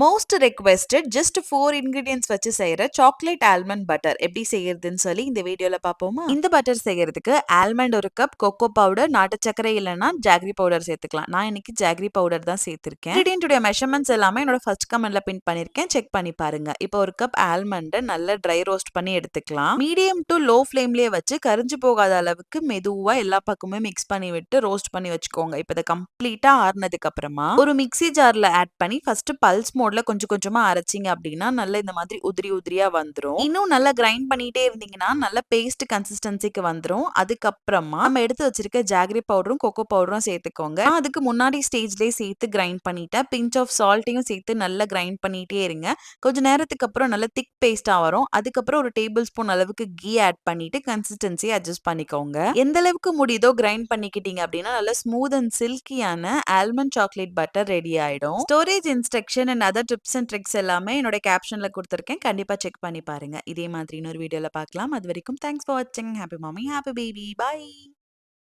Most requested just 4 ingredients வச்சு செய்யற chocolate almond butter எப்படி செய்யறதுன்னு சொல்லி இந்த வீடியோல பாப்போமா? இந்த பட்டர் செய்யறதுக்கு ஆல்மண்ட் 1 கப், கொக்கோ பவுடர், நாட்டு சர்க்கரை இல்லனா ஜாகரி பவுடர் சேர்த்துக்கலாம். நான் இன்னைக்கு ஜாகரி பவுடர் தான் சேர்த்திருக்கேன். இன்கிரிடியன்ட் மெஷர்மெண்ட்ஸ் எல்லாமே என்னோட ஃபர்ஸ்ட் கமெண்ட்ல பின் பண்ணிருக்கேன். செக் பண்ணி பாருங்க. இப்போ 1 கப் ஆல்மண்ட் நல்லா ட்ரை ரோஸ்ட் பண்ணி எடுத்துக்கலாம். மீடியம் டு லோ ஃப்ளேம்லயே வச்சு கரிஞ்சு போகாத அளவுக்கு மெதுவா எல்லா பக்கமும் மிக்ஸ் பண்ணி விட்டு ரோஸ்ட் பண்ணி வச்சுக்கோங்க. இப்போ இத கம்ப்ளீட்டா ஆறுனதுக்கு அப்புறமா ஒரு மிக்ஸி ஜார்ல ஆட் பண்ணி ஃபர்ஸ்ட் பல்ஸ் மோட்ல கொஞ்சம் கொஞ்சமா அரைச்சீங்க அப்படின்னா நல்ல இந்த மாதிரி உதிரி உதிரியா வந்துரும். இன்னும் நல்லா கிரைண்ட் பண்ணிட்டே இருந்தீங்கன்னா நல்ல பேஸ்ட் கன்சிஸ்டன்சிக்கு வந்துரும். அதுக்கப்புறமா நம்ம எடுத்து வச்சிருக்க ஜாகரி பவுடரும் கொக்கோ பவுடரும் சேர்த்துக்கோங்க. நான் அதுக்கு முன்னாடி ஸ்டேஜ்லயே சேர்த்து கிரைண்ட் பண்ணிட்டேன். பிஞ்ச் ஆஃப் சால்ட்டையும் சேர்த்து நல்லா கிரைண்ட் பண்ணிட்டே இருங்க. கொஞ்ச நேரத்துக்கு அப்புறம் நல்ல திக் பேஸ்டா வரும். அதுக்கப்புறம் ஒரு டேபிள் ஸ்பூன் அளவுக்கு கீ ஆட் பண்ணிட்டு கன்சிஸ்டன்சி அட்ஜஸ்ட் பண்ணிக்கோங்க. எந்த அளவுக்கு முடியுதோ கிரைண்ட் பண்ணிக்கிட்டீங்க அப்படின்னா நல்ல ஸ்மூத் அண்ட் சில்கியான ஆல்மண்ட் சாக்லேட் பட்டர் ரெடி ஆயிடும். Storage instruction and other tips and tricks எல்லாமே என்னோட கேப்ஷன்ல கொடுத்துருக்கேன். கண்டிப்பா செக் பண்ணி பாருங்க. இதே மாதிரி இன்னொரு வீடியோல பார்க்கலாம். அது வரைக்கும் தேங்க்ஸ் ஃபார் வாட்சிங். ஹாப்பி மாமி, ஹாப்பி பேபி. பை.